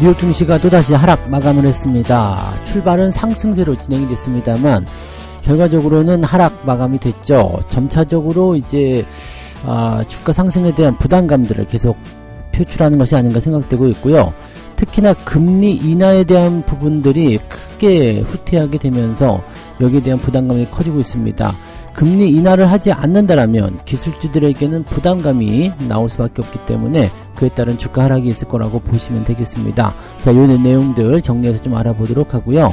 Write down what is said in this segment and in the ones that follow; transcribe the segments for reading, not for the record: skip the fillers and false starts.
뉴욕 증시가 또다시 하락 마감을 했습니다. 출발은 상승세로 진행이 됐습니다만 결과적으로는 하락 마감이 됐죠. 점차적으로 이제 주가 상승에 대한 부담감들을 계속 표출하는 것이 아닌가 생각되고 있고요. 특히나 금리 인하에 대한 부분들이 크게 후퇴하게 되면서 여기에 대한 부담감이 커지고 있습니다. 금리 인하를 하지 않는다라면 기술주들에게는 부담감이 나올 수밖에 없기 때문에 그에 따른 주가 하락이 있을 거라고 보시면 되겠습니다. 자, 요 내용들 정리해서 좀 알아보도록 하고요.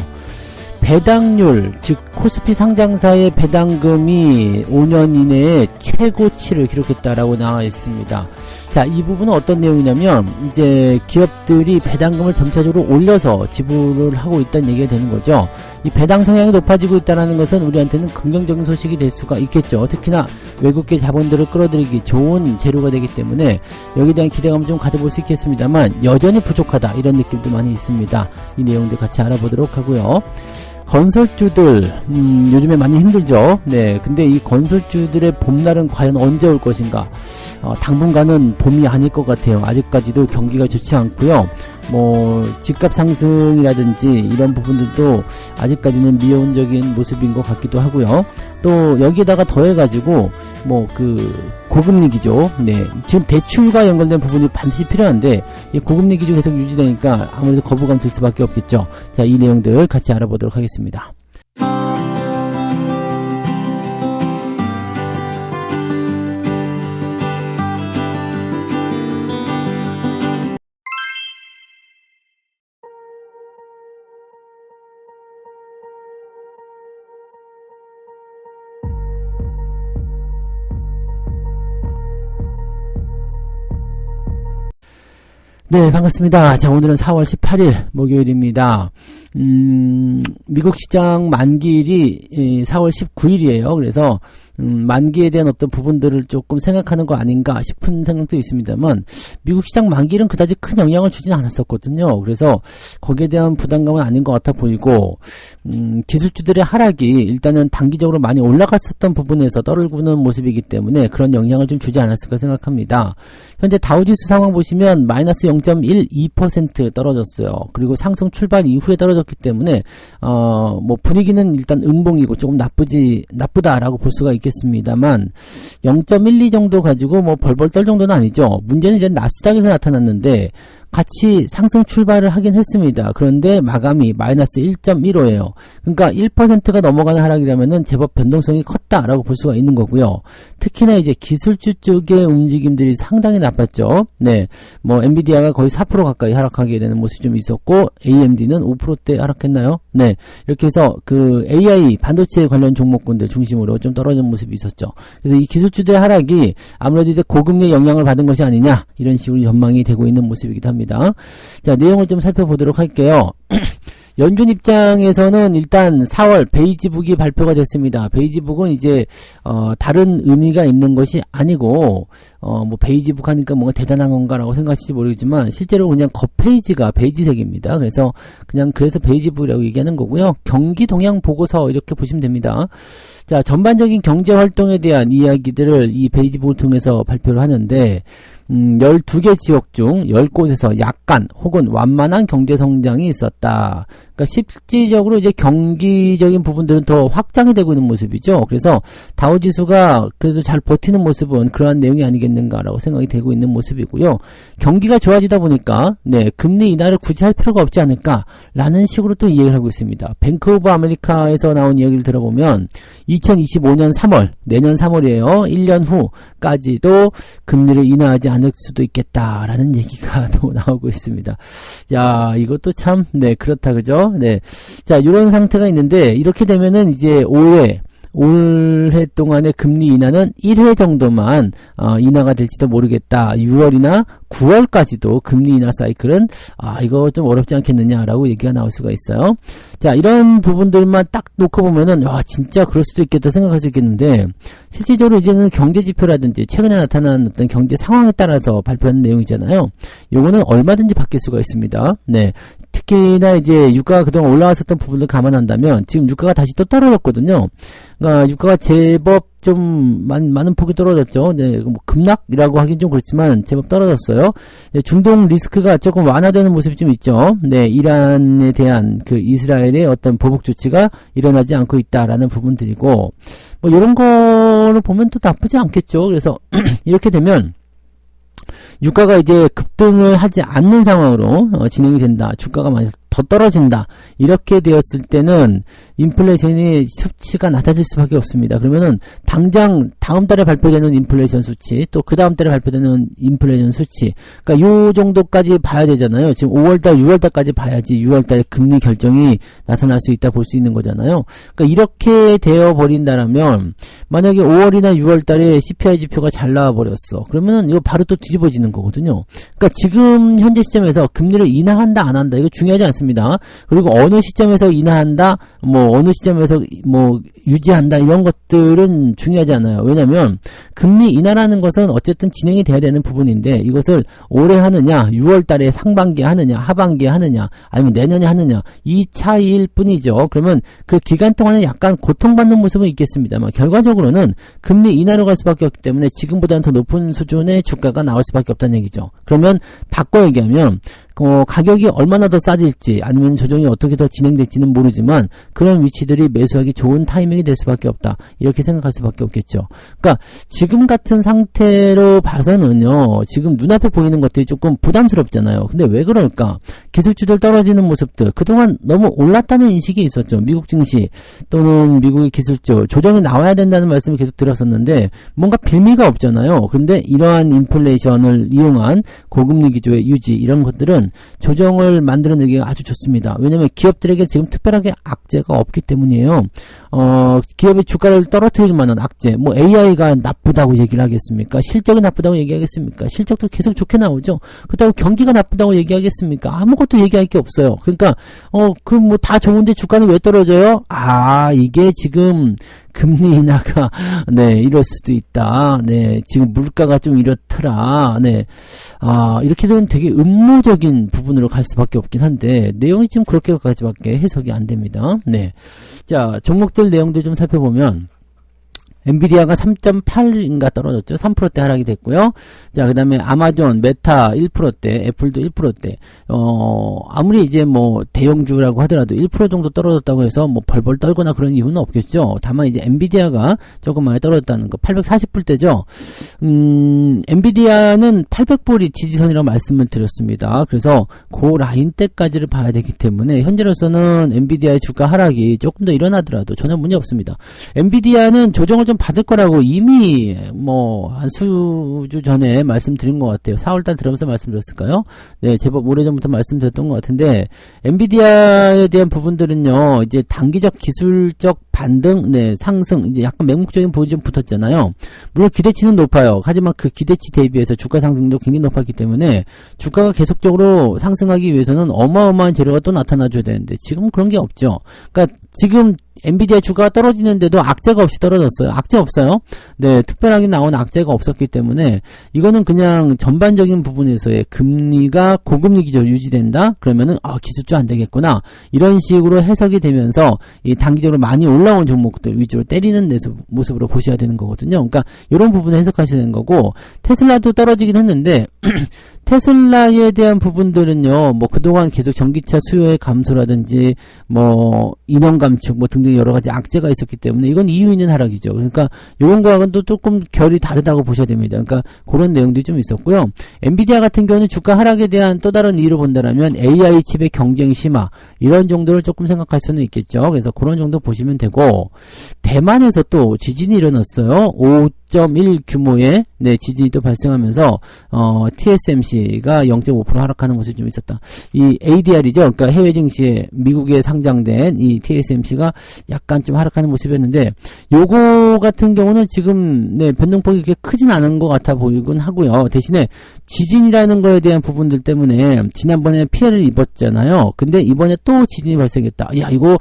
배당률, 즉 코스피 상장사의 배당금이 5년 이내에 최고치를 기록했다라고 나와 있습니다. 자, 이 부분은 어떤 내용이냐면 이제 기업들이 배당금을 점차적으로 올려서 지불을 하고 있다는 얘기가 되는 거죠. 이 배당 성향이 높아지고 있다는 것은 우리한테는 긍정적인 소식이 될 수가 있겠죠. 특히나 외국계 자본들을 끌어들이기 좋은 재료가 되기 때문에 여기에 대한 기대감을 좀 가져볼 수 있겠습니다만 여전히 부족하다 이런 느낌도 많이 있습니다. 이 내용들 같이 알아보도록 하고요. 건설주들 요즘에 많이 힘들죠. 네, 근데 이 건설주들의 봄날은 과연 언제 올 것인가? 당분간은 봄이 아닐 것 같아요. 아직까지도 경기가 좋지 않고요. 뭐 집값 상승이라든지 이런 부분들도 아직까지는 미온적인 모습인 것 같기도 하고요. 또 여기에다가 더해가지고 뭐 고금리기죠. 네, 지금 대출과 연관된 부분이 반드시 필요한데 이 고금리 기조 계속 유지되니까 아무래도 거부감 들 수밖에 없겠죠. 자, 이 내용들 같이 알아보도록 하겠습니다. 네, 반갑습니다. 자, 오늘은 4월 18일 목요일입니다. 미국 시장 만기일이 4월 19일이에요. 그래서 만기에 대한 어떤 부분들을 조금 생각하는 거 아닌가 싶은 생각도 있습니다만 미국 시장 만기일은 그다지 큰 영향을 주진 않았었거든요. 그래서 거기에 대한 부담감은 아닌 것 같아 보이고 기술주들의 하락이 일단은 단기적으로 많이 올라갔었던 부분에서 떨구는 모습이기 때문에 그런 영향을 좀 주지 않았을까 생각합니다. 현재 다우지수 상황 보시면 마이너스 0.12% 떨어졌어요. 그리고 상승 출발 이후에 떨어졌기 때문에 뭐 분위기는 일단 음봉이고 조금 나쁘다라고 볼 수가 있겠습니다만 0.12 정도 가지고 뭐 벌벌 떨 정도는 아니죠. 문제는 이제 나스닥에서 나타났는데 같이 상승 출발을 하긴 했습니다. 그런데 마감이 마이너스 1.15예요. 그러니까 1%가 넘어가는 하락이라면은 제법 변동성이 컸다라고 볼 수가 있는 거고요. 특히나 이제 기술주 쪽의 움직임들이 상당히 나빴죠. 네, 뭐 엔비디아가 거의 4% 가까이 하락하게 되는 모습이 좀 있었고 AMD는 5%대 하락했나요? 네, 이렇게 해서 AI 반도체 관련 종목군들 중심으로 좀 떨어진 모습이 있었죠. 그래서 이 기술주들의 하락이 아무래도 이제 고금리의 영향을 받은 것이 아니냐 이런 식으로 전망이 되고 있는 모습이기도 합니다. 자, 내용을 좀 살펴보도록 할게요. 연준 입장에서는 일단 4월 베이지북이 발표가 됐습니다. 베이지북은 이제 다른 의미가 있는 것이 아니고 뭐 베이지북 하니까 뭔가 대단한 건가라고 생각하실지 모르겠지만 실제로 그냥 겉페이지가 베이지색입니다. 그래서 베이지북이라고 얘기하는 거고요. 경기 동향 보고서 이렇게 보시면 됩니다. 자, 전반적인 경제 활동에 대한 이야기들을 이 베이지북을 통해서 발표를 하는데 12개 지역 중 10곳에서 약간 혹은 완만한 경제 성장이 있었다. 그러니까 실질적으로 이제 경기적인 부분들은 더 확장이 되고 있는 모습이죠. 그래서 다우지수가 그래도 잘 버티는 모습은 그러한 내용이 아니겠는가라고 생각이 되고 있는 모습이고요. 경기가 좋아지다 보니까 네, 금리 인하를 굳이 할 필요가 없지 않을까라는 식으로 또 이야기를 하고 있습니다. 뱅크 오브 아메리카에서 나온 이야기를 들어보면 2025년 3월, 내년 3월이에요. 1년 후까지도 금리를 인하하지 않을 수도 있겠다라는 얘기가 또 나오고 있습니다. 야, 이것도 참, 네, 그렇다, 그죠? 네. 자, 이런 상태가 있는데, 이렇게 되면은 이제 올해 동안의 금리 인하는 1회 정도만 인하가 될지도 모르겠다. 6월이나 9월까지도 금리 인하 사이클은 이거 좀 어렵지 않겠느냐라고 얘기가 나올 수가 있어요. 자, 이런 부분들만 딱 놓고 보면은 진짜 그럴 수도 있겠다 생각할 수 있겠는데 실질적으로 이제는 경제 지표라든지 최근에 나타난 어떤 경제 상황에 따라서 발표하는 내용이잖아요. 요거는 얼마든지 바뀔 수가 있습니다. 네, 특히나 이제 유가가 그동안 올라왔었던 부분을 감안한다면 지금 유가가 다시 또 떨어졌거든요. 그러니까 유가가 제법 좀 많은 폭이 떨어졌죠. 네, 뭐 급락이라고 하긴 좀 그렇지만 제법 떨어졌어요. 네, 중동 리스크가 조금 완화되는 모습이 좀 있죠. 네, 이란에 대한 그 이스라엘의 어떤 보복 조치가 일어나지 않고 있다라는 부분들이고, 뭐 이런 거를 보면 또 나쁘지 않겠죠. 그래서 이렇게 되면 유가가 이제 급등을 하지 않는 상황으로 진행이 된다. 주가가 만약 더 떨어진다. 이렇게 되었을 때는 인플레이션의 수치가 낮아질 수밖에 없습니다. 그러면은 당장 다음 달에 발표되는 인플레이션 수치, 또 그 다음 달에 발표되는 인플레이션 수치, 그러니까 요 정도까지 봐야 되잖아요. 지금 5월달, 6월달까지 봐야지 6월달에 금리 결정이 나타날 수 있다 볼 수 있는 거잖아요. 그러니까 이렇게 되어 버린다라면 만약에 5월이나 6월달에 CPI 지표가 잘 나와 버렸어. 그러면은 이거 바로 또 뒤집어지는 거거든요. 그러니까 지금 현재 시점에서 금리를 인하한다 안 한다 이거 중요하지 않습니다. 그리고 어느 시점에서 인하한다, 뭐 어느 시점에서 뭐 유지한다 이런 것들은 중요하지 않아요. 왜냐하면 금리 인하라는 것은 어쨌든 진행이 돼야 되는 부분인데 이것을 올해 하느냐, 6월달에 상반기에 하느냐, 하반기에 하느냐, 아니면 내년에 하느냐 이 차이일 뿐이죠. 그러면 그 기간 동안에 약간 고통받는 모습은 있겠습니다만 결과적으로는 금리 인하로 갈 수밖에 없기 때문에 지금보다는 더 높은 수준의 주가가 나올 수밖에 없다는 얘기죠. 그러면 바꿔 얘기하면 가격이 얼마나 더 싸질지 아니면 조정이 어떻게 더 진행될지는 모르지만 그런 위치들이 매수하기 좋은 타이밍이 될 수밖에 없다. 이렇게 생각할 수밖에 없겠죠. 그러니까 지금 같은 상태로 봐서는요. 지금 눈앞에 보이는 것들이 조금 부담스럽잖아요. 근데 왜 그럴까? 기술주들 떨어지는 모습들 그동안 너무 올랐다는 인식이 있었죠. 미국 증시 또는 미국의 기술주 조정이 나와야 된다는 말씀을 계속 들었었는데 뭔가 빌미가 없잖아요. 근데 이러한 인플레이션을 이용한 고금리 기조의 유지 이런 것들은 조정을 만들어내기가 아주 좋습니다. 왜냐하면 기업들에게 지금 특별하게 악재가 없기 때문이에요. 기업의 주가를 떨어뜨릴 만한 악재, 뭐 AI가 나쁘다고 얘기를 하겠습니까? 실적이 나쁘다고 얘기하겠습니까? 실적도 계속 좋게 나오죠. 그렇다고 경기가 나쁘다고 얘기하겠습니까? 아무것도 얘기할 게 없어요. 그러니까 그 뭐 다 좋은데 주가는 왜 떨어져요? 이게 지금 금리 인하가 이럴 수도 있다. 네, 지금 물가가 좀 이렇더라. 네, 이렇게 되면 되게 음모적인 부분으로 갈 수밖에 없긴 한데 내용이 지금 그렇게까지밖에 해석이 안 됩니다. 네, 자 종목들 내용들 좀 살펴보면. 엔비디아가 3.8인가 떨어졌죠. 3%대 하락이 됐고요. 자, 그 다음에 아마존, 메타 1%대, 애플도 1%대. 아무리 이제 뭐 대형주라고 하더라도 1% 정도 떨어졌다고 해서 뭐 벌벌 떨거나 그런 이유는 없겠죠. 다만 이제 엔비디아가 조금 많이 떨어졌다는 거. 840불대죠. 엔비디아는 800불이 지지선이라고 말씀을 드렸습니다. 그래서 그 라인대까지를 봐야 되기 때문에 현재로서는 엔비디아의 주가 하락이 조금 더 일어나더라도 전혀 문제 없습니다. 엔비디아는 조정을 좀 받을 거라고 이미 뭐 한 수주 전에 말씀드린 것 같아요. 4월달 들으면서 말씀드렸을까요? 네, 제법 오래전부터 말씀드렸던 것 같은데 엔비디아에 대한 부분들은요. 이제 단기적 기술적 반등, 상승, 이제 약간 맹목적인 부분이 좀 붙었잖아요. 물론 기대치는 높아요. 하지만 그 기대치 대비해서 주가 상승도 굉장히 높았기 때문에 주가가 계속적으로 상승하기 위해서는 어마어마한 재료가 또 나타나줘야 되는데 지금 그런 게 없죠. 그러니까 지금 엔비디아 주가가 떨어지는데도 악재가 없이 떨어졌어요. 악재 없어요. 네, 특별하게 나온 악재가 없었기 때문에 이거는 그냥 전반적인 부분에서의 금리가 고금리 기조 유지된다. 그러면은 기술주 안 되겠구나. 이런 식으로 해석이 되면서 이 단기적으로 많이 올라온 종목들 위주로 때리는 모습으로 보셔야 되는 거거든요. 그러니까 이런 부분을 해석하셔야 되는 거고 테슬라도 떨어지긴 했는데 테슬라에 대한 부분들은요, 뭐 그동안 계속 전기차 수요의 감소라든지 뭐 인원 감축 뭐 등등 여러 가지 악재가 있었기 때문에 이건 이유 있는 하락이죠. 그러니까 이런 거하고는 또 조금 결이 다르다고 보셔야 됩니다. 그러니까 그런 내용들이 좀 있었고요. 엔비디아 같은 경우는 주가 하락에 대한 또 다른 이유로 본다면 AI 칩의 경쟁 심화 이런 정도를 조금 생각할 수는 있겠죠. 그래서 그런 정도 보시면 되고 대만에서 또 지진이 일어났어요. 5.1 규모의 지진이 또 발생하면서 TSMC가 0.5% 하락하는 모습이 좀 있었다. 이 ADR이죠. 그러니까 해외 증시에 미국에 상장된 이 TSMC가 약간 좀 하락하는 모습이었는데 요거 같은 경우는 지금 변동폭이 그렇게 크진 않은 것 같아 보이곤 하고요. 대신에 지진이라는 거에 대한 부분들 때문에 지난번에 피해를 입었잖아요. 근데 이번에 또 지진이 발생했다. 야 이거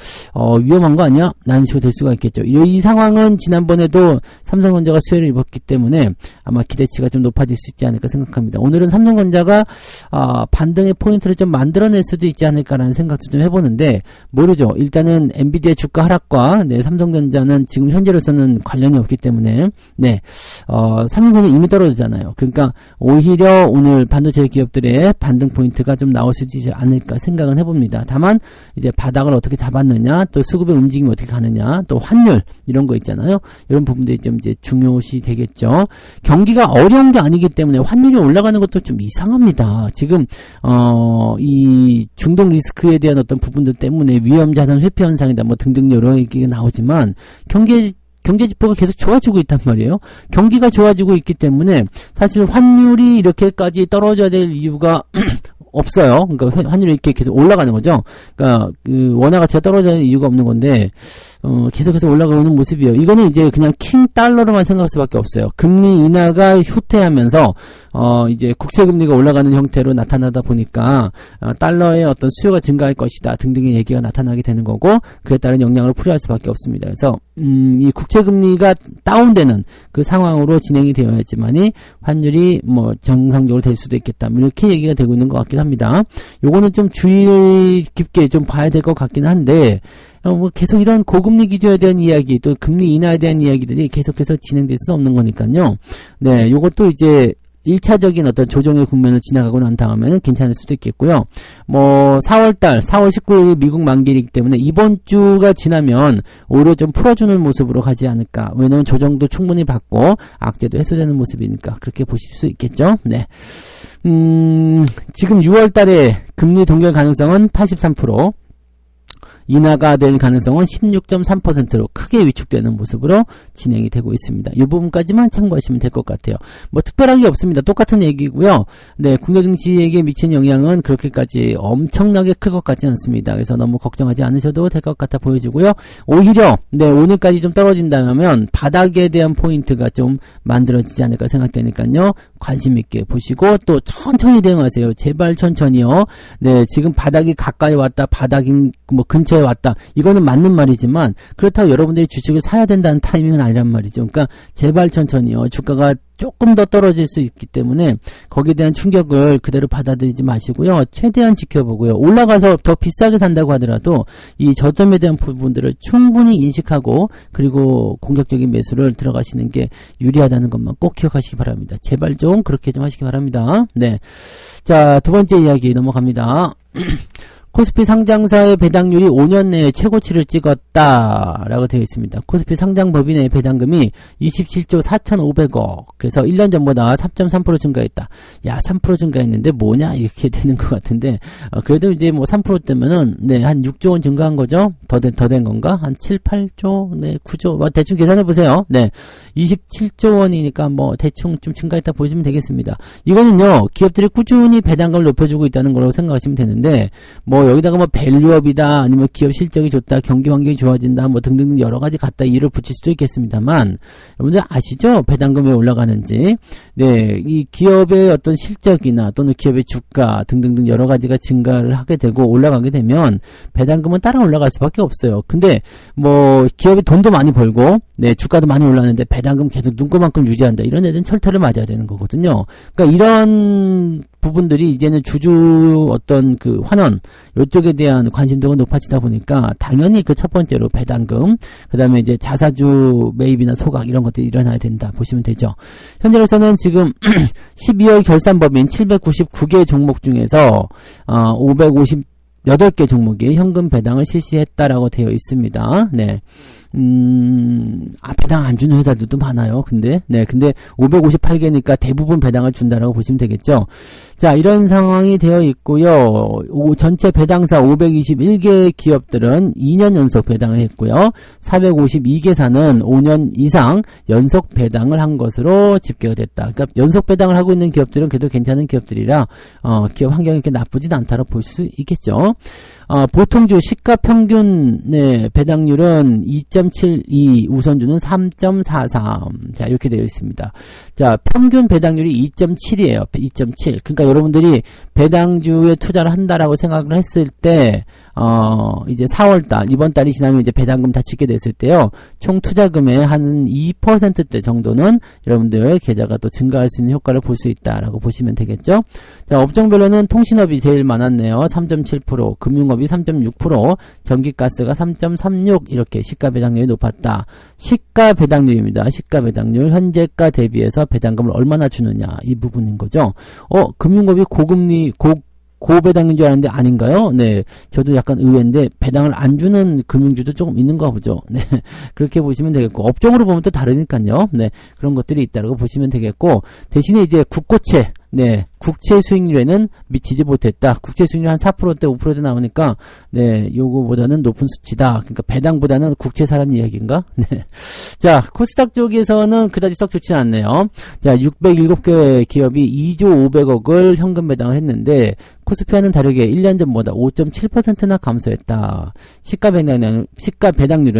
위험한 거 아니야? 라는 식으로 될 수가 있겠죠. 이 상황은 지난번에도 삼성전자가 수혜를 입었기 때문에 아마 기대치가 좀 높아질 수 있지 않을까 생각합니다. 오늘은 삼성전자가 반등의 포인트를 좀 만들어낼 수도 있지 않을까라는 생각도 좀 해보는데 모르죠. 일단은 엔비디아 주가 하락과 삼성전자는 지금 현재로서는 관련이 없기 때문에 삼성전자는 이미 떨어지잖아요. 그러니까 오히려 오늘 반도체 기업들의 반등 포인트가 좀 나올 수 있지 않을까 생각은 해봅니다. 다만 이제 바닥을 어떻게 잡았느냐, 또 수급의 움직임이 어떻게 가느냐, 또 환율 이런 거 있잖아요. 이런 부분들이 좀 이제 중요시 되겠죠. 경기가 어려운 게 아니기 때문에 환율이 올라가는 것도 좀 이상합니다. 지금 이 중동 리스크에 대한 어떤 부분들 때문에 위험 자산 회피 현상이다 뭐 등등 여러 얘기가 나오지만 경제 지표가 계속 좋아지고 있단 말이에요. 경기가 좋아지고 있기 때문에 사실 환율이 이렇게까지 떨어져야 될 이유가 없어요. 그러니까 환율이 이렇게 계속 올라가는 거죠. 그러니까 그 원화 가치가 떨어져야 할 이유가 없는 건데 계속해서 올라가는 모습이에요. 이거는 이제 그냥 킹 달러로만 생각할 수밖에 없어요. 금리 인하가 후퇴하면서 이제 국채 금리가 올라가는 형태로 나타나다 보니까 달러의 어떤 수요가 증가할 것이다 등등의 얘기가 나타나게 되는 거고 그에 따른 영향을 풀이할 수밖에 없습니다. 그래서 이 국채 금리가 다운되는 그 상황으로 진행이 되어야지만이 환율이 뭐 정상적으로 될 수도 있겠다. 이렇게 얘기가 되고 있는 것 같긴 합니다. 요거는 좀 주의 깊게 좀 봐야 될 것 같긴 한데 뭐 계속 이런 고금리 기조에 대한 이야기 또 금리 인하에 대한 이야기들이 계속해서 진행될 수는 없는 거니까요. 요것도 이제 1차적인 어떤 조정의 국면을 지나가고 난 다음에는 괜찮을 수도 있겠고요. 뭐 4월 19일 미국 만기이기 때문에 이번 주가 지나면 오히려 좀 풀어주는 모습으로 가지 않을까. 왜냐면 조정도 충분히 받고 악재도 해소되는 모습이니까 그렇게 보실 수 있겠죠. 지금 6월 달에 금리 동결 가능성은 83%. 인하가 될 가능성은 16.3%로 크게 위축되는 모습으로 진행이 되고 있습니다. 이 부분까지만 참고하시면 될 것 같아요. 뭐 특별한 게 없습니다. 똑같은 얘기고요. 국내 증시에게 미치는 영향은 그렇게까지 엄청나게 클 것 같지는 않습니다. 그래서 너무 걱정하지 않으셔도 될 것 같아 보여지고요. 오히려 오늘까지 좀 떨어진다면 바닥에 대한 포인트가 좀 만들어지지 않을까 생각되니까요. 관심 있게 보시고 또 천천히 대응하세요. 제발 천천히요. 지금 바닥이 가까이 왔다. 바닥이 뭐 근처에 왔다. 이거는 맞는 말이지만 그렇다고 여러분들이 주식을 사야 된다는 타이밍은 아니란 말이죠. 그러니까 제발 천천히요. 주가가 조금 더 떨어질 수 있기 때문에 거기에 대한 충격을 그대로 받아들이지 마시고요. 최대한 지켜보고요. 올라가서 더 비싸게 산다고 하더라도 이 저점에 대한 부분들을 충분히 인식하고 그리고 공격적인 매수를 들어가시는 게 유리하다는 것만 꼭 기억하시기 바랍니다. 제발 좀 그렇게 좀 하시기 바랍니다. 자, 두 번째 이야기 넘어갑니다. 코스피 상장사의 배당률이 5년 내에 최고치를 찍었다라고 되어 있습니다. 코스피 상장법인의 배당금이 27조 4,500억. 그래서 1년 전보다 3.3% 증가했다. 야, 3% 증가했는데 뭐냐? 이렇게 되는 것 같은데, 그래도 이제 뭐 3%대면은, 한 6조 원 증가한 거죠? 더 된 건가? 한 7, 8조? 9조? 대충 계산해보세요. 27조 원이니까 뭐 대충 좀 증가했다 보시면 되겠습니다. 이거는요, 기업들이 꾸준히 배당금을 높여주고 있다는 걸로 생각하시면 되는데, 여기다가 뭐 밸류업이다 아니면 기업 실적이 좋다 경기 환경이 좋아진다 뭐 등등 여러 가지 갖다 이를 붙일 수도 있겠습니다만 여러분들 아시죠? 배당금이 왜 올라가는지. 이 기업의 어떤 실적이나 또는 기업의 주가 등등등 여러 가지가 증가를 하게 되고 올라가게 되면 배당금은 따라 올라갈 수밖에 없어요. 근데 뭐 기업이 돈도 많이 벌고 주가도 많이 올랐는데 배당금 계속 눈꺼만큼 유지한다. 이런 애들은 철퇴를 맞아야 되는 거거든요. 그러니까 이런 부분들이 이제는 주주 어떤 그 환원 요쪽에 대한 관심도가 높아지다 보니까 당연히 그 첫 번째로 배당금, 그 다음에 이제 자사주 매입이나 소각 이런 것들이 일어나야 된다 보시면 되죠. 현재로서는 지금 12월 결산법인 799개 종목 중에서 558개 종목이 현금 배당을 실시했다라고 되어 있습니다. 배당 안 주는 회사들도 많아요. 근데 558개니까 대부분 배당을 준다라고 보시면 되겠죠. 자, 이런 상황이 되어 있고요. 전체 배당사 521개 기업들은 2년 연속 배당을 했고요. 452개사는 5년 이상 연속 배당을 한 것으로 집계가 됐다. 그러니까 연속 배당을 하고 있는 기업들은 그래도 괜찮은 기업들이라 기업 환경이 이렇게 나쁘진 않다고 볼 수 있겠죠. 보통주 시가 평균, 네, 배당률은 2.72, 우선주는 3.43. 자, 이렇게 되어 있습니다. 자, 평균 배당률이 2.7이에요. 2.7. 그러니까 여러분들이 배당주에 투자를 한다라고 생각을 했을 때, 이제 4월달, 이번 달이 지나면 이제 배당금 다 짓게 됐을 때요, 총 투자금의 한 2%대 정도는 여러분들 계좌가 또 증가할 수 있는 효과를 볼 수 있다라고 보시면 되겠죠. 자, 업종별로는 통신업이 제일 많았네요. 3.7%, 금융업이 3.6%, 전기가스가 3.36, 이렇게 시가 배당률이 높았다. 시가 배당률입니다. 시가 배당률, 현재가 대비해서 배당금을 얼마나 주느냐, 이 부분인 거죠. 금융업이 고금리, 고배당인 줄 알았는데 아닌가요? 네. 저도 약간 의외인데, 배당을 안 주는 금융주도 조금 있는가 보죠. 네. 그렇게 보시면 되겠고, 업종으로 보면 또 다르니까요. 네. 그런 것들이 있다고 보시면 되겠고, 대신에 이제 국고채, 네. 국채 수익률에는 미치지 못했다. 국채 수익률 한 4%대, 5%대 나오니까, 네. 요거보다는 높은 수치다. 그러니까 배당보다는 국채 사라는 이야기인가? 네. 자, 코스닥 쪽에서는 그다지 썩 좋지 않네요. 자, 607개 기업이 2조 500억을 현금 배당을 했는데, 코스피와는 다르게 1년 전보다 5.7%나 감소했다. 시가 배당률은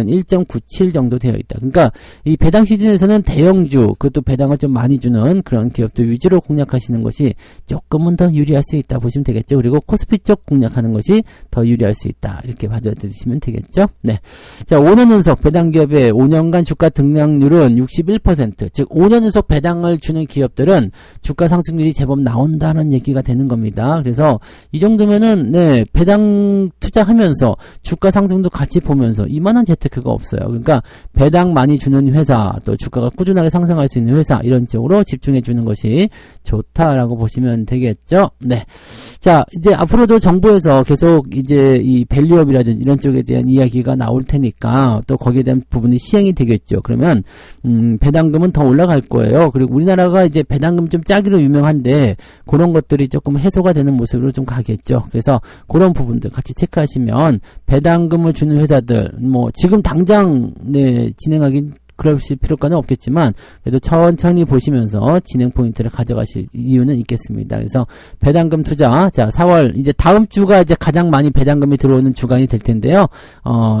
1.97 정도 되어 있다. 그러니까 이 배당 시즌에서는 대형주, 그것도 배당을 좀 많이 주는 그런 기업들 위주로 공략하시는 것이 조금은 더 유리할 수 있다 보시면 되겠죠. 그리고 코스피 쪽 공략하는 것이 더 유리할 수 있다. 이렇게 받아들이시면 되겠죠. 네. 자, 5년 연속 배당 기업의 5년간 주가 등락률은 61%. 즉 5년 연속 배당을 주는 기업들은 주가 상승률이 제법 나온다는 얘기가 되는 겁니다. 그래서 이 정도면은, 네, 배당 투자하면서 주가 상승도 같이 보면서 이만한 재테크가 없어요. 그러니까 배당 많이 주는 회사, 또 주가가 꾸준하게 상승할 수 있는 회사, 이런 쪽으로 집중해 주는 것이 좋다라고 보시면 되겠죠. 네. 자, 이제 앞으로도 정부에서 계속 이제 이 밸류업이라든지 이런 쪽에 대한 이야기가 나올 테니까 또 거기에 대한 부분이 시행이 되겠죠. 그러면, 배당금은 더 올라갈 거예요. 그리고 우리나라가 이제 배당금 좀 짜기로 유명한데 그런 것들이 조금 해소가 되는 모습으로 좀 가겠죠. 그래서 그런 부분들 같이 체크하시면 배당금을 주는 회사들, 뭐 지금 당장 네, 진행하긴 그럴 필요까지는 없겠지만 그래도 천천히 보시면서 진행 포인트를 가져가실 이유는 있겠습니다. 그래서 배당금 투자, 자 4월 이제 다음 주가 이제 가장 많이 배당금이 들어오는 주간이 될 텐데요.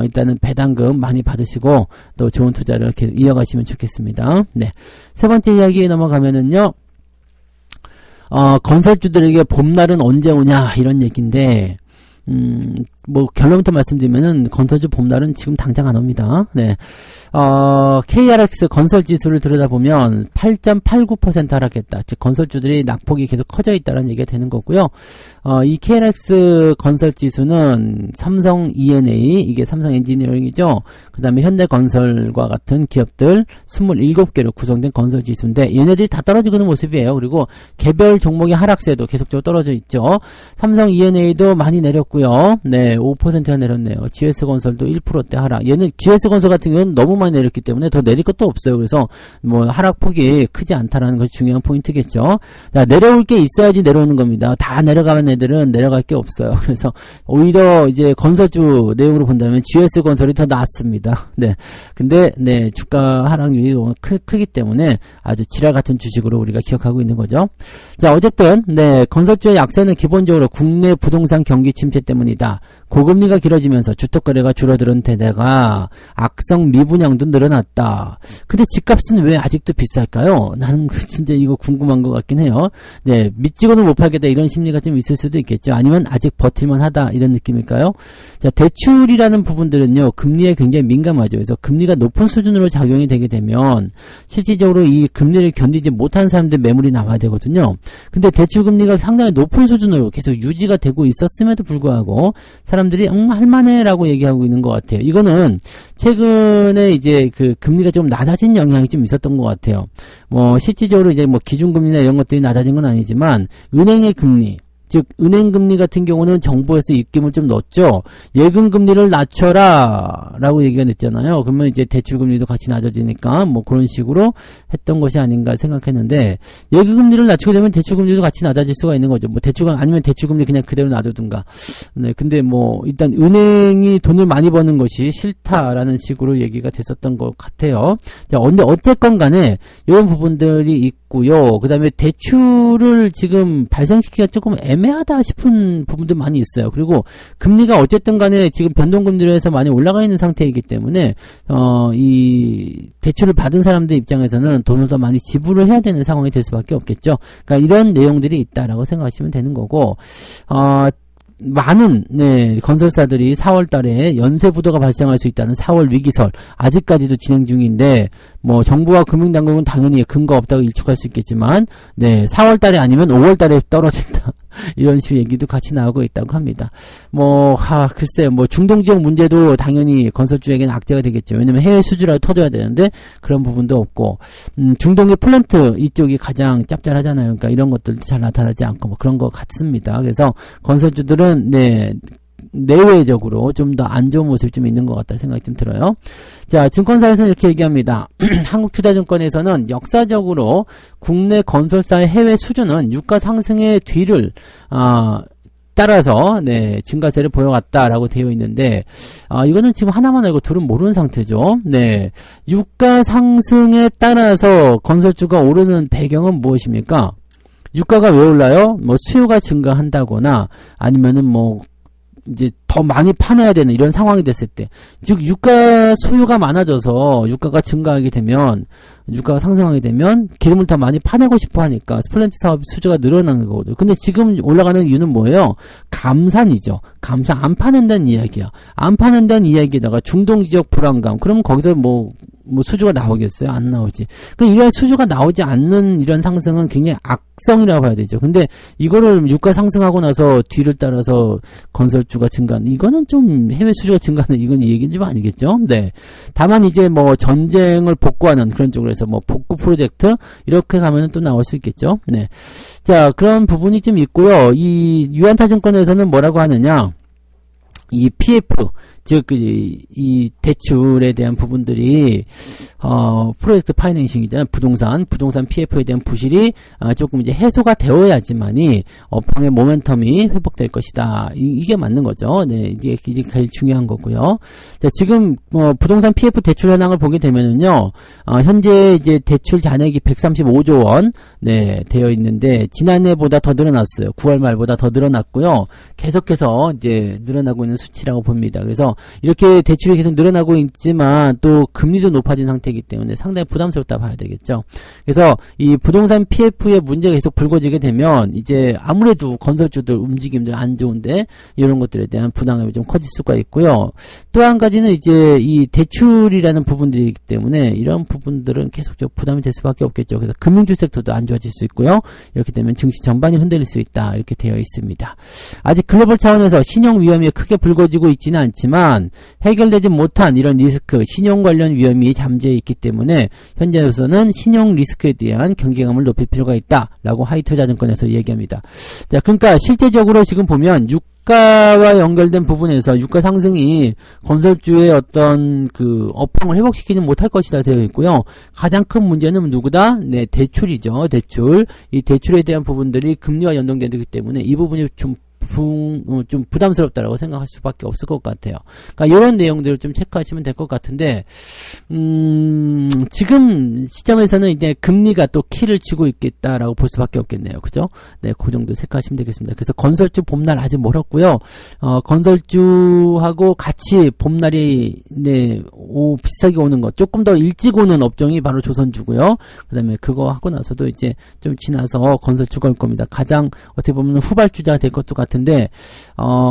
일단은 배당금 많이 받으시고 또 좋은 투자를 이렇게 이어가시면 좋겠습니다. 네, 세 번째 이야기에 넘어가면은요. 건설주들에게 봄날은 언제 오냐 이런 얘기인데 뭐 결론부터 말씀드리면은 건설주 봄날은 지금 당장 안 옵니다. 네. KRX 건설 지수를 들여다보면 8.89% 하락했다. 즉 건설주들이 낙폭이 계속 커져 있다는 얘기가 되는 거고요. 이 KRX 건설 지수는 삼성 E&A, 이게 삼성 엔지니어링이죠. 그다음에 현대건설과 같은 기업들 27개로 구성된 건설 지수인데 얘네들이 다 떨어지고 있는 모습이에요. 그리고 개별 종목의 하락세도 계속적으로 떨어져 있죠. 삼성 E&A도 많이 내렸고요. 네, 5%가 내렸네요. GS건설도 1%대 하락. 얘는 GS건설 같은 경우는 너무 많이 내렸기 때문에 더 내릴 것도 없어요. 그래서 뭐 하락폭이 크지 않다라는 것이 중요한 포인트겠죠. 자, 내려올 게 있어야지 내려오는 겁니다. 다 내려가는 애들은 내려갈 게 없어요. 그래서 오히려 이제 건설주 내용으로 본다면 GS건설이 더 낫습니다. 네. 근데 네, 주가 하락률이 너무 크기 때문에 아주 지랄 같은 주식으로 우리가 기억하고 있는 거죠. 자, 어쨌든 네, 건설주의 약세는 기본적으로 국내 부동산 경기 침체 때문이다. 고금리가 길어지면서 주택거래가 줄어드는 데다가 악성 미분양도 늘어났다. 근데 집값은 왜 아직도 비쌀까요? 나는 진짜 이거 궁금한 것 같긴 해요. 네, 믿지고는 못 팔겠다 이런 심리가 좀 있을 수도 있겠죠. 아니면 아직 버틸만 하다 이런 느낌일까요? 자, 대출이라는 부분들은요, 금리에 굉장히 민감하죠. 그래서 금리가 높은 수준으로 작용이 되게 되면 실질적으로 이 금리를 견디지 못한 사람들 매물이 나와야 되거든요. 근데 대출 금리가 상당히 높은 수준으로 계속 유지가 되고 있었음에도 불구하고 사람들이 할만해라고 얘기하고 있는 것 같아요. 이거는 최근에 이제 그 금리가 좀 낮아진 영향이 좀 있었던 것 같아요. 뭐 실질적으로 이제 뭐 기준금리나 이런 것들이 낮아진 건 아니지만 은행의 금리, 즉 은행금리 같은 경우는 정부에서 입김을 좀 넣었죠. 예금금리를 낮춰라 라고 얘기가 됐잖아요. 그러면 이제 대출금리도 같이 낮아지니까 뭐 그런 식으로 했던 것이 아닌가 생각했는데, 예금금리를 낮추게 되면 대출금리도 같이 낮아질 수가 있는 거죠. 뭐 대출금 아니면 대출금리 그냥 그대로 놔두든가. 네, 근데 뭐 일단 은행이 돈을 많이 버는 것이 싫다라는 식으로 얘기가 됐었던 것 같아요. 자, 근데 어쨌건 간에 이런 부분들이 있고 있고요. 그 다음에 대출을 지금 발생시키기가 조금 애매하다 싶은 부분도 많이 있어요. 그리고 금리가 어쨌든 간에 지금 변동금리로 해서 많이 올라가 있는 상태이기 때문에, 이 대출을 받은 사람들 입장에서는 돈을 더 많이 지불을 해야 되는 상황이 될 수밖에 없겠죠. 그러니까 이런 내용들이 있다라고 생각하시면 되는 거고, 많은 건설사들이 4월 달에 연쇄 부도가 발생할 수 있다는 4월 위기설 아직까지도 진행 중인데, 뭐 정부와 금융당국은 당연히 근거 없다고 일축할 수 있겠지만 4월 달에 아니면 5월 달에 떨어진다. 이런 식의 얘기도 같이 나오고 있다고 합니다. 글쎄, 중동 지역 문제도 당연히 건설주에게는 악재가 되겠죠. 왜냐면 해외 수주라도 터져야 되는데, 그런 부분도 없고, 중동의 플랜트 이쪽이 가장 짭짤하잖아요. 그러니까 이런 것들도 잘 나타나지 않고, 그런 것 같습니다. 그래서 건설주들은, 내외적으로 좀 더 안 좋은 모습이 좀 있는 것 같다 생각이 좀 들어요. 자, 증권사에서는 이렇게 얘기합니다. 한국투자증권에서는 역사적으로 국내 건설사의 해외 수주는 유가 상승의 뒤를 따라서 증가세를 보여왔다라고 되어 있는데, 이거는 지금 하나만 알고 둘은 모르는 상태죠. 유가 상승에 따라서 건설주가 오르는 배경은 무엇입니까? 유가가 왜 올라요? 수요가 증가한다거나 아니면은 이제 더 많이 파놔야 되는 이런 상황이 됐을 때, 즉 유가 소요가 많아져서 유가가 증가하게 되면, 유가가 상승하게 되면 기름을 더 많이 파내고 싶어 하니까 플랜트 사업 수주가 늘어나는 거거든요. 근데 지금 올라가는 이유는 뭐예요? 감산이죠. 감산 안 파낸다는 이야기야. 안 파낸다는 이야기에다가 중동 지역 불안감. 그러면 거기서 수주가 나오겠어요? 안 나오지. 이런 수주가 나오지 않는 이런 상승은 굉장히 악성이라고 봐야 되죠. 근데 이거를 유가 상승하고 나서 뒤를 따라서 건설주가 증가하는, 이거는 좀 해외 수주가 증가하는, 이건 이 얘기는 좀 아니겠죠? 다만 이제 전쟁을 복구하는 그런 쪽으로 해서 복구 프로젝트 이렇게 가면은 또 나올 수 있겠죠. 자, 그런 부분이 좀 있고요. 이 유한타증권에서는 뭐라고 하느냐? 이 PF, 즉, 이 대출에 대한 부분들이, 프로젝트 파이낸싱이잖아요. 부동산 PF에 대한 부실이, 조금 이제 해소가 되어야지만이, 업황의 모멘텀이 회복될 것이다. 이게 맞는 거죠. 이게 제일 중요한 거고요. 자, 지금, 부동산 PF 대출 현황을 보게 되면은요, 현재 이제 대출 잔액이 135조 원, 되어 있는데, 지난해보다 더 늘어났어요. 9월 말보다 더 늘어났고요. 계속해서 이제 늘어나고 있는 수치라고 봅니다. 그래서 이렇게 대출이 계속 늘어나고 있지만 또 금리도 높아진 상태이기 때문에 상당히 부담스럽다 봐야 되겠죠. 그래서 이 부동산 PF의 문제가 계속 불거지게 되면 이제 아무래도 건설주들 움직임들 안 좋은데 이런 것들에 대한 부담감이 좀 커질 수가 있고요. 또 한 가지는 이제 이 대출이라는 부분들이기 때문에 이런 부분들은 계속적으로 부담이 될 수밖에 없겠죠. 그래서 금융주 섹터도 안 좋아질 수 있고요. 이렇게 되면 증시 전반이 흔들릴 수 있다. 이렇게 되어 있습니다. 아직 글로벌 차원에서 신용 위험이 크게 불거지고 있지는 않지만 해결되지 못한 이런 리스크, 신용 관련 위험이 잠재해 있기 때문에 현재로서는 신용 리스크에 대한 경계감을 높일 필요가 있다라고 하이투자증권에서 얘기합니다. 자, 그러니까 실제적으로 지금 보면 유가와 연결된 부분에서 유가 상승이 건설주의 어떤 업황을 회복시키지 못할 것이다 되어 있고요. 가장 큰 문제는 누구다? 대출이죠. 대출. 이 대출에 대한 부분들이 금리와 연동되기 때문에 이 부분이 좀 부담스럽다라고 생각할 수밖에 없을 것 같아요. 그러니까 이런 내용들을 좀 체크하시면 될 것 같은데, 지금 시점에서는 이제 금리가 또 키를 쥐고 있겠다라고 볼 수밖에 없겠네요. 그죠? 그 정도 체크하시면 되겠습니다. 그래서 건설주 봄날 아직 멀었고요. 건설주하고 같이 봄날이, 비슷하게 오는 것, 조금 더 일찍 오는 업종이 바로 조선주고요. 그 다음에 그거 하고 나서도 이제 좀 지나서 건설주가 올 겁니다. 가장 어떻게 보면 후발주자가 될 것도 같은데,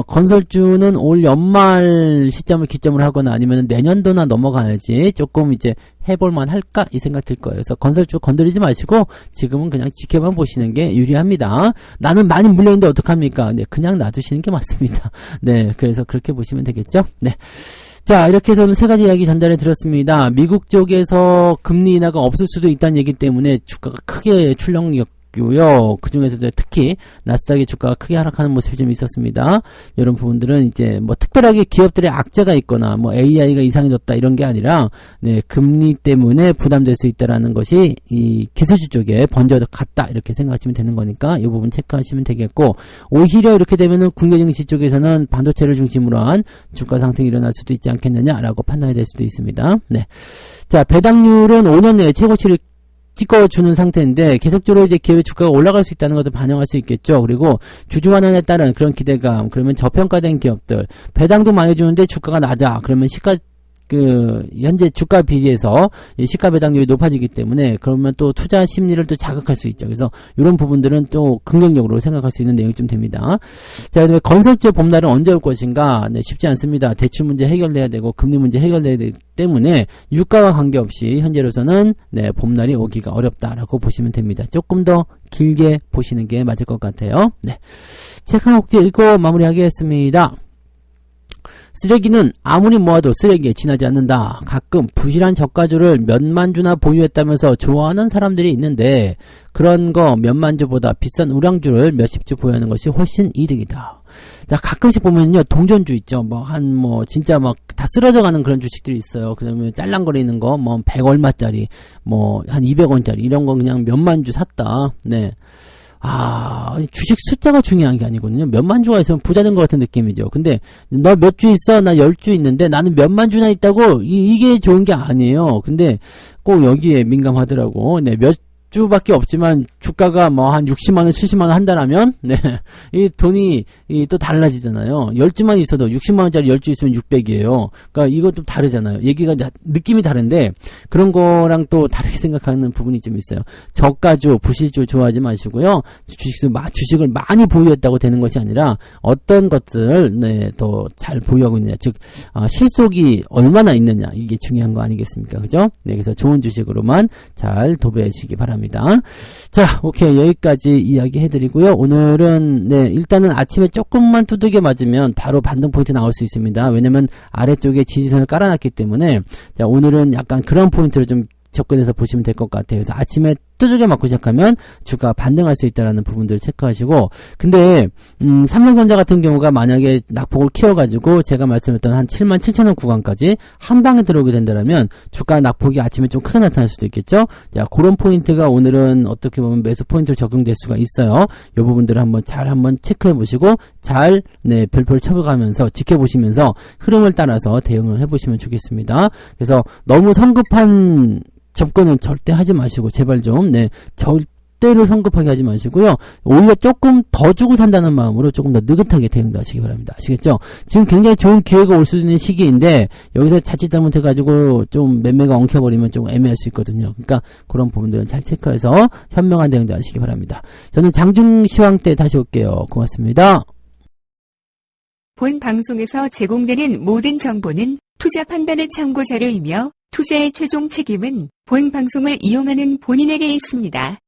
건설주는 올 연말 시점을 기점으로 하거나 아니면 내년도나 넘어가야지 조금 이제 해볼만 할까? 이 생각 들 거예요. 그래서 건설주 건드리지 마시고 지금은 그냥 지켜만 보시는 게 유리합니다. 나는 많이 물려있는데 어떡합니까? 그냥 놔두시는 게 맞습니다. 그래서 그렇게 보시면 되겠죠? 자, 이렇게 해서 오늘 세 가지 이야기 전달해 드렸습니다. 미국 쪽에서 금리 인하가 없을 수도 있다는 얘기 때문에 주가가 크게 출렁였고요. 그 중에서도 특히 나스닥의 주가가 크게 하락하는 모습이 좀 있었습니다. 이런 부분들은 이제 특별하게 기업들의 악재가 있거나 AI가 이상해졌다 이런 게 아니라 금리 때문에 부담될 수 있다라는 것이 이 기술주 쪽에 번져갔다 이렇게 생각하시면 되는 거니까 이 부분 체크하시면 되겠고, 오히려 이렇게 되면은 국내 증시 쪽에서는 반도체를 중심으로 한 주가 상승이 일어날 수도 있지 않겠느냐라고 판단이 될 수도 있습니다. 자, 배당률은 5년 내에 최고치를 찍어주는 상태인데 계속적으로 이제 기업의 주가가 올라갈 수 있다는 것을 반영할 수 있겠죠. 그리고 주주 환원에 따른 그런 기대감, 그러면 저평가된 기업들, 배당도 많이 주는데 주가가 낮아. 그러면 현재 주가 비례해서 시가 배당률이 높아지기 때문에 그러면 또 투자 심리를 또 자극할 수 있죠. 그래서 이런 부분들은 또 긍정적으로 생각할 수 있는 내용이 좀 됩니다. 자, 그다음에 건설주의 봄날은 언제 올 것인가? 네, 쉽지 않습니다. 대출 문제 해결돼야 되고 금리 문제 해결돼야 되기 때문에 유가와 관계없이 현재로서는 네, 봄날이 오기가 어렵다라고 보시면 됩니다. 조금 더 길게 보시는 게 맞을 것 같아요. 네. 책 한 꼭지 읽고 마무리하겠습니다. 쓰레기는 아무리 모아도 쓰레기에 지나지 않는다. 가끔 부실한 저가주를 몇만 주나 보유했다면서 좋아하는 사람들이 있는데 그런 거 몇만 주보다 비싼 우량주를 몇십 주 보유하는 것이 훨씬 이득이다. 자, 가끔씩 보면요, 동전주 있죠. 진짜 다 쓰러져 가는 그런 주식들이 있어요. 그 다음에 짤랑거리는 거, 100 얼마짜리, 한 200원짜리, 이런 거 그냥 몇만 주 샀다. 네. 주식 숫자가 중요한 게 아니거든요. 몇만 주가 있으면 부자 된 것 같은 느낌이죠. 근데 너 몇 주 있어? 나 10주 있는데 나는 몇만 주나 있다고? 이게 좋은 게 아니에요. 근데 꼭 여기에 민감하더라고. 네, 몇 주밖에 없지만 주가가 한 60만원, 70만원 한다라면 네, 이 돈이 또 달라지잖아요. 10주만 있어도 60만원짜리 10주 있으면 600이에요. 그러니까 이거 좀 다르잖아요. 얘기가 느낌이 다른데 그런 거랑 또 다르게 생각하는 부분이 좀 있어요. 저가주, 부실주 좋아하지 마시고요. 주식을 많이 보유했다고 되는 것이 아니라 어떤 것을 네, 더 잘 보유하고 있느냐, 즉 실속이 얼마나 있느냐, 이게 중요한 거 아니겠습니까? 그죠? 네, 그래서 좋은 주식으로만 잘 도배하시기 바랍니다. 자, 오케이. 여기까지 이야기 해드리고요. 오늘은, 네, 일단은 아침에 조금만 두들겨 맞으면 바로 반등 포인트 나올 수 있습니다. 왜냐면 아래쪽에 지지선을 깔아놨기 때문에, 자, 오늘은 약간 그런 포인트를 좀 접근해서 보시면 될 것 같아요. 그래서 아침에 두들겨 맞고 시작하면 주가 반등할 수 있다라는 부분들을 체크하시고, 근데 삼성전자 같은 경우가 만약에 낙폭을 키워가지고 제가 말씀했던 한 77,000원 구간까지 한 방에 들어오게 된다면 주가 낙폭이 아침에 좀 크게 나타날 수도 있겠죠. 자, 그런 포인트가 오늘은 어떻게 보면 매수 포인트로 적용될 수가 있어요. 이 부분들을 한번 체크해 보시고 잘 네, 별표를 쳐가면서 지켜보시면서 흐름을 따라서 대응을 해보시면 좋겠습니다. 그래서 너무 성급한 접근은 절대 하지 마시고, 제발 좀, 네, 절대로 성급하게 하지 마시고요. 오히려 조금 더 주고 산다는 마음으로 조금 더 느긋하게 대응도 하시기 바랍니다. 아시겠죠? 지금 굉장히 좋은 기회가 올 수 있는 시기인데, 여기서 자칫 잘못해가지고 좀 매매가 엉켜버리면 좀 애매할 수 있거든요. 그러니까 그런 부분들은 잘 체크해서 현명한 대응도 하시기 바랍니다. 저는 장중시황 때 다시 올게요. 고맙습니다. 본 방송에서 제공되는 모든 정보는 투자 판단의 참고 자료이며 투자의 최종 책임은 본 방송을 이용하는 본인에게 있습니다.